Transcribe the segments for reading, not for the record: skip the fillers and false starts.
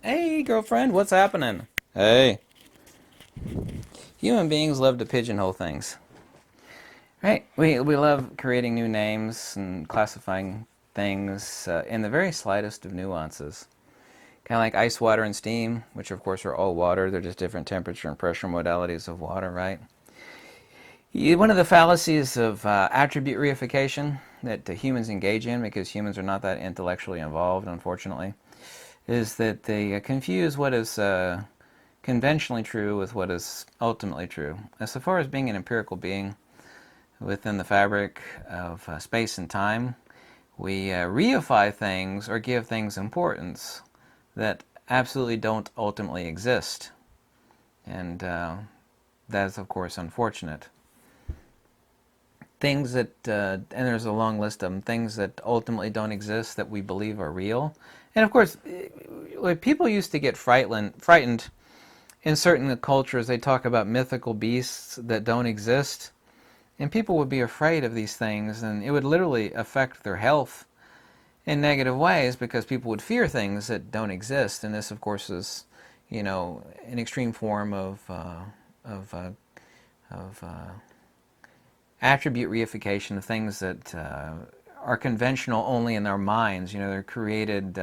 Hey, girlfriend, what's happening? Hey. Human beings love to pigeonhole things. Right? We love creating new names and classifying things in the very slightest of nuances. Kind of like ice, water, and steam, which of course are all water. They're just different temperature and pressure modalities of water, right? One of the fallacies of attribute reification that humans engage in, because humans are not that intellectually involved, unfortunately, is that they confuse what is conventionally true with what is ultimately true. As far as being an empirical being within the fabric of space and time, we reify things or give things importance that absolutely don't ultimately exist. And that is, of course, unfortunate. Things that, and there's a long list of them, things that ultimately don't exist that we believe are real. And of course, people used to get frightened in certain cultures. They talk about mythical beasts that don't exist. And people would be afraid of these things, and it would literally affect their health in negative ways because people would fear things that don't exist. And this, of course, is, an extreme form of of, uh, of attribute reification of things that are conventional only in their minds. They're created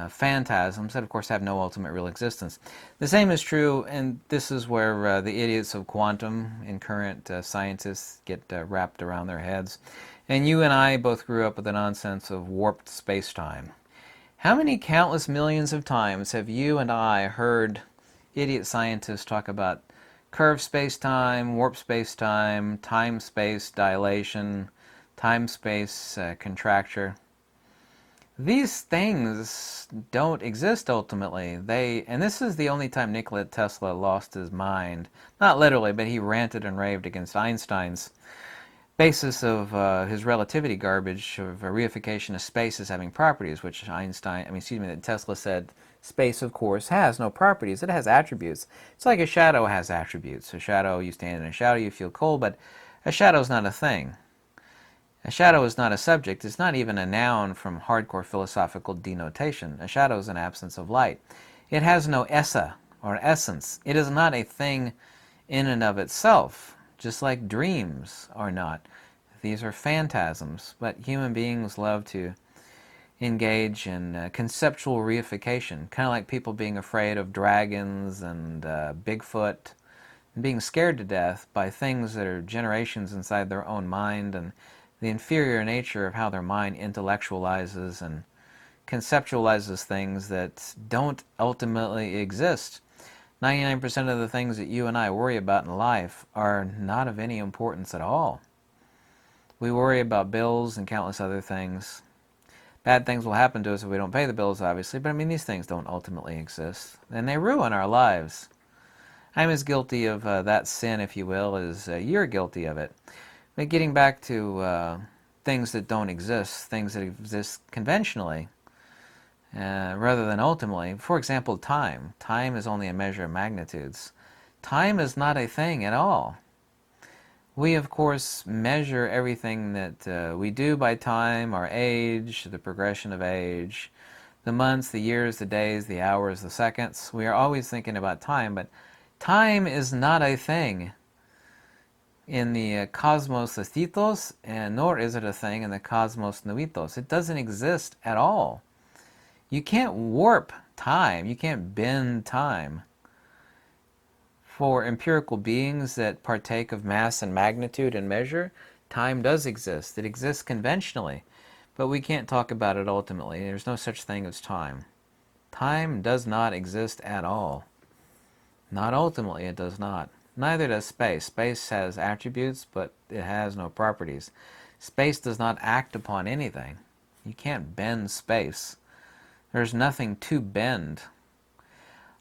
phantasms that, of course, have no ultimate real existence. The same is true, and this is where the idiots of quantum and current scientists get wrapped around their heads. And you and I both grew up with the nonsense of warped space-time. How many countless millions of times have you and I heard idiot scientists talk about curved space-time, warped space-time, time-space dilation, time-space contracture? These things don't exist ultimately. And this is the only time Nikola Tesla lost his mind. Not literally, but he ranted and raved against Einstein's basis of his relativity garbage of a reification of space as having properties, which Tesla said space, of course, has no properties. It has attributes. It's like a shadow has attributes. A shadow, you stand in a shadow, you feel cold, but a shadow is not a thing. A shadow is not a subject. It's not even a noun from hardcore philosophical denotation. A shadow is an absence of light. It has no essa, or essence. It is not a thing in and of itself, just like dreams are not. These are phantasms, but human beings love to engage in conceptual reification, kind of like people being afraid of dragons and Bigfoot, and being scared to death by things that are generations inside their own mind, and the inferior nature of how their mind intellectualizes and conceptualizes things that don't ultimately exist. 99% of the things that you and I worry about in life are not of any importance at all. We worry about bills and countless other things. Bad things will happen to us if we don't pay the bills, obviously, but these things don't ultimately exist, and they ruin our lives. I'm as guilty of that sin, if you will, as you're guilty of it. But getting back to things that don't exist, things that exist conventionally, rather than ultimately. For example, time. Time is only a measure of magnitudes. Time is not a thing at all. We, of course, measure everything that we do by time, our age, the progression of age, the months, the years, the days, the hours, the seconds. We are always thinking about time, but time is not a thing in the cosmos aesthetos, and nor is it a thing in the cosmos nuitos. It doesn't exist at all. You can't warp time. You can't bend time. For empirical beings that partake of mass and magnitude and measure, time does exist. It exists conventionally, but we can't talk about it ultimately. There's no such thing as time. Time does not exist at all. Not ultimately, it does not. Neither does space. Space has attributes, but it has no properties. Space does not act upon anything. You can't bend space. There's nothing to bend.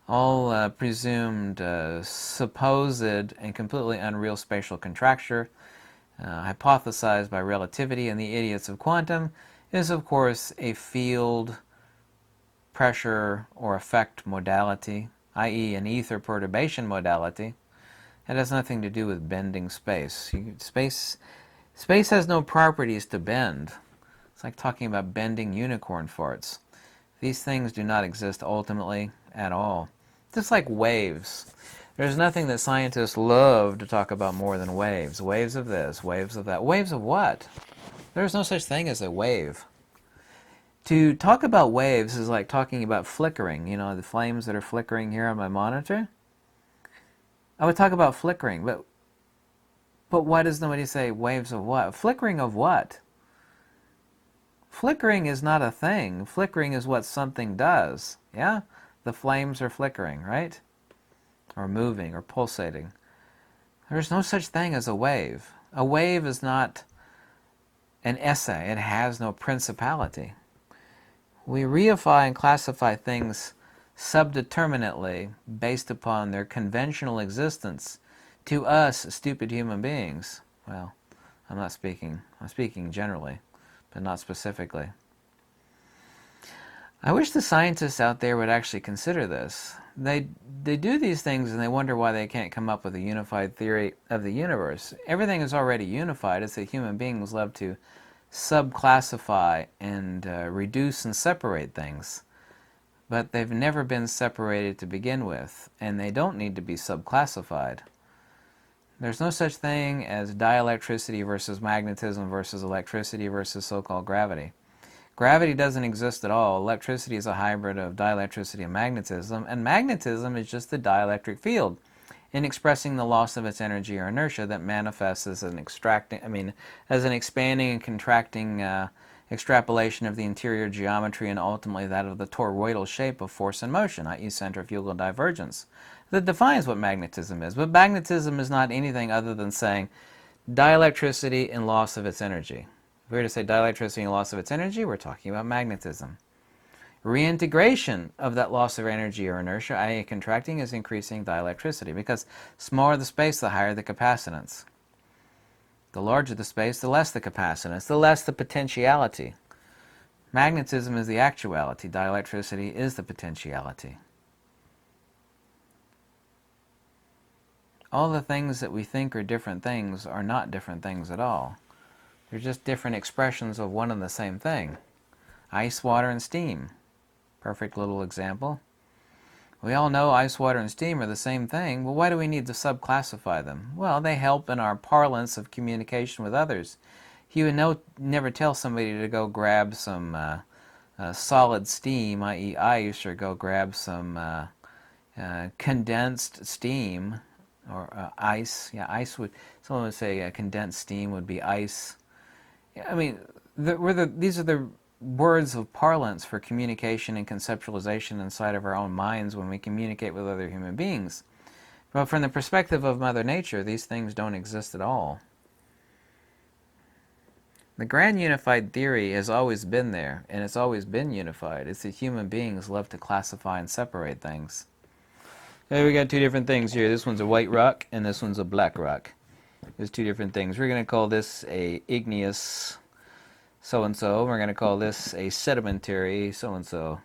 All presumed supposed and completely unreal spatial contracture, hypothesized by relativity and the idiots of quantum, is of course a field pressure or effect modality, i.e. an ether perturbation modality, It has nothing to do with bending space. Space has no properties to bend. It's like talking about bending unicorn farts. These things do not exist ultimately at all. Just like waves. There's nothing that scientists love to talk about more than waves. Waves of this, waves of that. Waves of what? There's no such thing as a wave. To talk about waves is like talking about flickering. You know, the flames that are flickering here on my monitor? I would talk about flickering, but why does nobody say waves of what? Flickering of what? Flickering is not a thing. Flickering is what something does. Yeah? The flames are flickering, right? Or moving or pulsating. There's no such thing as a wave. A wave is not an essay. It has no principality. We reify and classify things subdeterminately based upon their conventional existence to us stupid human beings. Well, I'm speaking generally, but not specifically. I wish the scientists out there would actually consider this. They do these things and they wonder why they can't come up with a unified theory of the universe. Everything is already unified. It's that human beings love to subclassify and reduce and separate things. But they've never been separated to begin with, and they don't need to be subclassified. There's no such thing as dielectricity versus magnetism versus electricity versus so-called gravity. Gravity doesn't exist at all. Electricity is a hybrid of dielectricity and magnetism is just the dielectric field in expressing the loss of its energy or inertia that manifests as an expanding and contracting extrapolation of the interior geometry and ultimately that of the toroidal shape of force and motion, i.e. centrifugal divergence. That defines what magnetism is. But magnetism is not anything other than saying dielectricity and loss of its energy. If we were to say dielectricity and loss of its energy, we're talking about magnetism. Reintegration of that loss of energy or inertia, i.e. contracting, is increasing dielectricity because the smaller the space, the higher the capacitance. The larger the space, the less the capacitance, the less the potentiality. Magnetism is the actuality. Dielectricity is the potentiality. All the things that we think are different things are not different things at all. They're just different expressions of one and the same thing. Ice, water, and steam. Perfect little example. We all know ice, water, and steam are the same thing. Well, why do we need to subclassify them? Well, they help in our parlance of communication with others. You would never tell somebody to go grab some solid steam, i.e. ice, or go grab some condensed steam, or ice. Yeah, ice would, someone would say condensed steam would be ice. I mean, these are the words of parlance for communication and conceptualization inside of our own minds when we communicate with other human beings. But from the perspective of Mother Nature, these things don't exist at all. The grand unified theory has always been there, and it's always been unified. It's that human beings love to classify and separate things. Hey, we got two different things here. This one's a white rock, and this one's a black rock. There's two different things. We're going to call this a igneous so-and-so. We're going to call this a sedimentary so-and-so.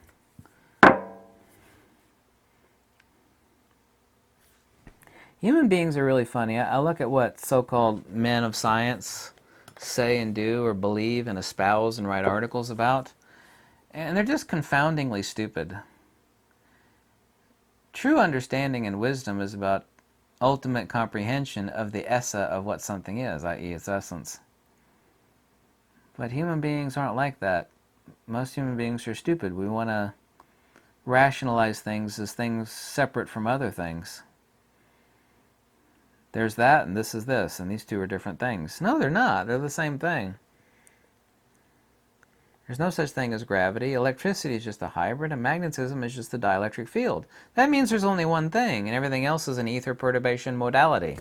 Human beings are really funny. I look at what so-called men of science say and do or believe and espouse and write articles about, and they're just confoundingly stupid. True understanding and wisdom is about ultimate comprehension of the essa of what something is, i.e. its essence. But human beings aren't like that. Most human beings are stupid. We want to rationalize things as things separate from other things. There's that, and this is this, and these two are different things. No, they're not. They're the same thing. There's no such thing as gravity. Electricity is just a hybrid, and magnetism is just a dielectric field. That means there's only one thing, and everything else is an ether perturbation modality.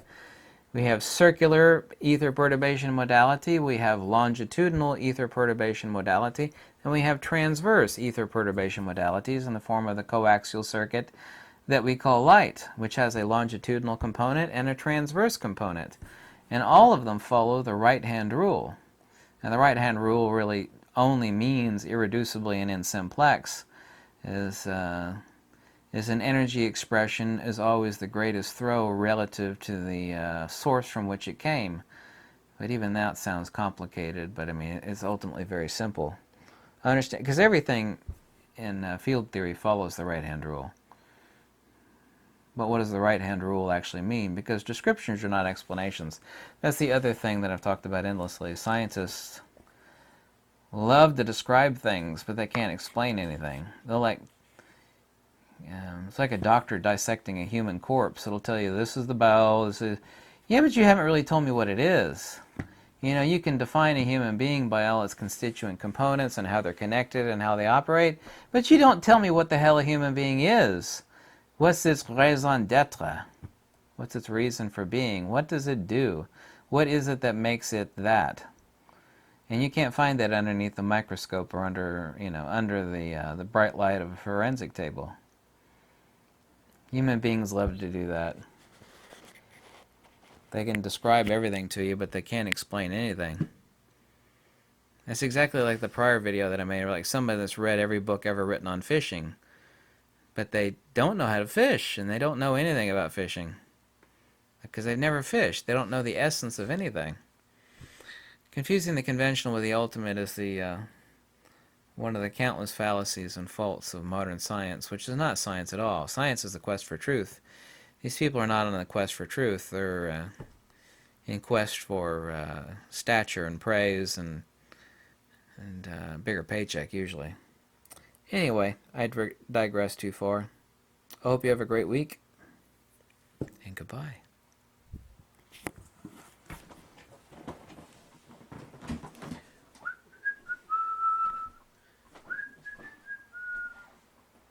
We have circular ether perturbation modality, we have longitudinal ether perturbation modality, and we have transverse ether perturbation modalities in the form of the coaxial circuit that we call light, which has a longitudinal component and a transverse component. And all of them follow the right-hand rule. And the right-hand rule really only means irreducibly and in simplex is is an energy expression is always the greatest throw relative to the source from which it came. But even that sounds complicated, but I mean, it's ultimately very simple. Understand, because everything in field theory follows the right-hand rule. But what does the right-hand rule actually mean? Because descriptions are not explanations. That's the other thing that I've talked about endlessly. Scientists love to describe things, but they can't explain anything. They'll it's like a doctor dissecting a human corpse. It'll tell you this is the bowel, this is... Yeah, but you haven't really told me what it is. You know, you can define a human being by all its constituent components and how they're connected and how they operate, but you don't tell me what the hell a human being is. What's its raison d'etre? What's its reason for being? What does it do? What is it that makes it that? And you can't find that underneath the microscope or under the bright light of a forensic table. Human beings love to do that. They can describe everything to you, but they can't explain anything. That's exactly like the prior video that I made, like somebody that's read every book ever written on fishing, but they don't know how to fish, and they don't know anything about fishing because they've never fished. They don't know the essence of anything. Confusing the conventional with the ultimate is one of the countless fallacies and faults of modern science, which is not science at all. Science is the quest for truth. These people are not on the quest for truth. They're in quest for stature and praise and bigger paycheck, usually. Anyway, I digress too far. I hope you have a great week, and goodbye.